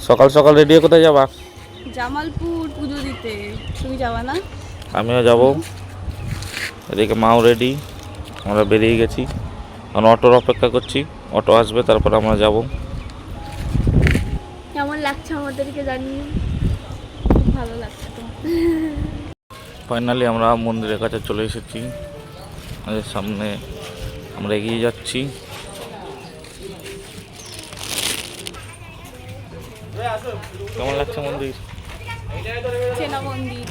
সকাল সকাল রেডি হয়ে কোথায় যাবা? জামালপুর পুজো দিতে। তুমি যাবা না? আমিও যাব। এদিকে মাও রেডি, আমরা বেরিয়ে গেছি। এখন অটোর অপেক্ষা করছি, অটো আসবে তারপর আমরা যাব। কেমন লাগছে আমাদেরকে জানিয়ে। খুব ভালো লাগছে তো। ফাইনালি আমরা মন্দিরের কাছে চলে এসেছি। আমাদের সামনে আমরা এগিয়ে যাচ্ছি। কেমন লাগছে মন্দির? চেনা মন্দির।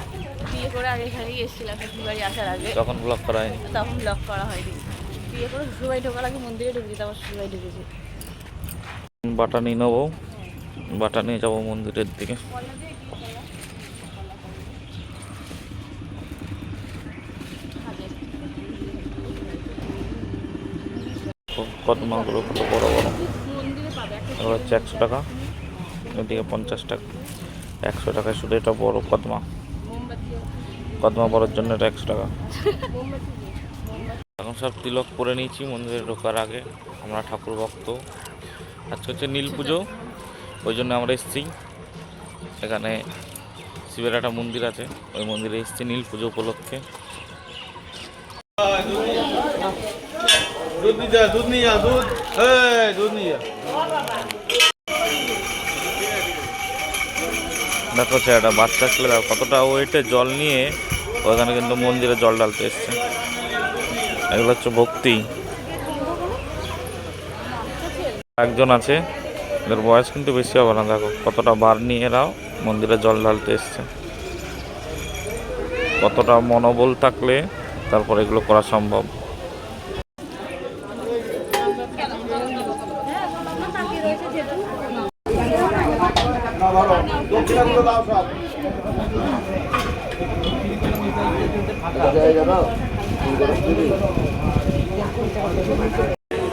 বিয়ে করে আগে এখানেই এসেছিলাম শ্বশুরবাড়ি আসার আগে। তখন ব্লগ করা হয়নি। তখন ব্লগ করা হয়নি। বিয়ে করে শ্বশুরবাড়ি ঢোকার আগে মন্দিরে ঢুকি, তারপর শ্বশুরবাড়ি ঢুকেছি। বাটা নিয়ে নেবো, বাটা নিয়ে যাবো মন্দিরের দিকে। কদমাগুলো কত বড় বড়। এগুলো হচ্ছে 100 টাকা, এদিকে 50 টাকা। 100 টাকায় শুধু এটা বড় কদমা। কদমা বড়োর জন্য এটা 100 টাকা। এখন সব তিলক পরে নিয়েছি মন্দিরে ঢোকার আগে। আমরা ঠাকুর ভক্ত। আজকে হচ্ছে নীল পুজো, ওই জন্য আমরা এসেছি। এখানে শিবের একটা মন্দির আছে, ওই মন্দিরে এসেছি নীল পুজো উপলক্ষে। দেখো একটা বাচ্চা ছেলে কতটা ওয়েটে জল নিয়ে ওখানে কিন্তু মন্দিরে জল ঢালতে এসছে। এগুলো হচ্ছে ভক্তি। একজন আছে, এদের বয়স কিন্তু বেশি হবে না। দেখো কতটা বার নিয়ে এরাও মন্দিরে জল ঢালতে এসছে। কতটা মনোবল থাকলে তারপর এগুলো করা সম্ভব।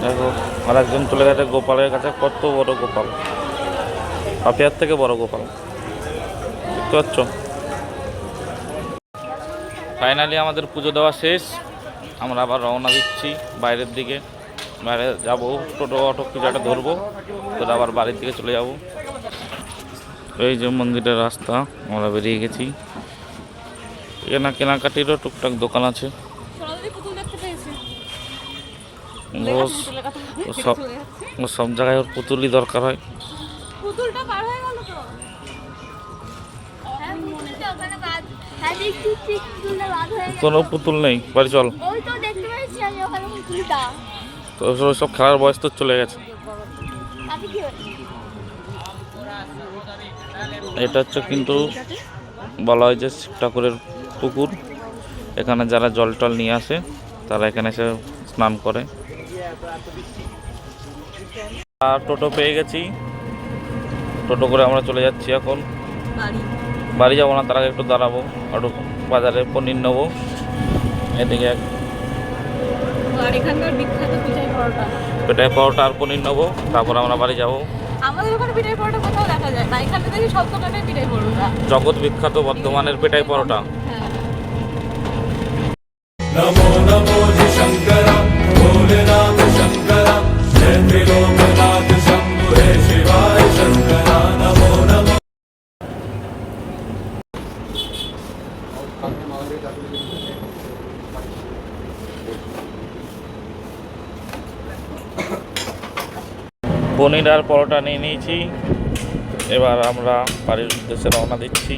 দেখো আর একজন চলে গেছে গোপালের কাছে। কত বড় গোপাল, পাপিয়ার থেকে বড় গোপাল, দেখতে পাচ্ছ। ফাইনালি আমাদের পুজো দেওয়া শেষ। আমরা আবার রওনা দিচ্ছি বাইরের দিকে। বাইরে যাবো, টোটো অটো কিছু একটা ধরবো, তো আবার বাড়ির দিকে চলে যাব। এই যে মন্দিরের রাস্তা, আমরা বেরিয়ে গেছি। এখানে কেনাকাটিরও টুকটাক দোকান আছে। সব জায়গায় ওর পুতুলই দরকার হয়। কোনো পুতুল নেই, বাড়ি চল। তো সব খেলার বয়স তো চলে গেছে। এটা হচ্ছে কিন্তু বলা হয় যে শিব ঠাকুরের পুকুর। এখানে যারা জল টল নিয়ে আসে তারা এখানে এসে স্নান করে। আর টোটো পেয়ে গেছি, টোটো করে আমরা চলে যাচ্ছি এখন বাড়ি। যাবো না, তার আগে একটু দাঁড়াবো, একটু বাজারে পনির নেবো। এদিকে পেটাই পরোটা আর পনির নেবো, তারপর আমরা বাড়ি যাবো। আমাদের ওখানে পিঠাই পরোটা কোথাও দেখা যায় না, এখানে দেখি সব দোকানে পিঠাই পরোটা। জগৎ বিখ্যাত বর্ধমানের পেটাই পরোটা। नमो नमो शंकर भोलेनाथ शंकर जय त्रिलोकनाथ शंभु हे शिवाय शंकर नमो नमो। পনির আর পরোটা নিয়ে নিয়েছি। এবার আমরা বাড়ির উদ্দেশ্যে রওনা দিচ্ছি।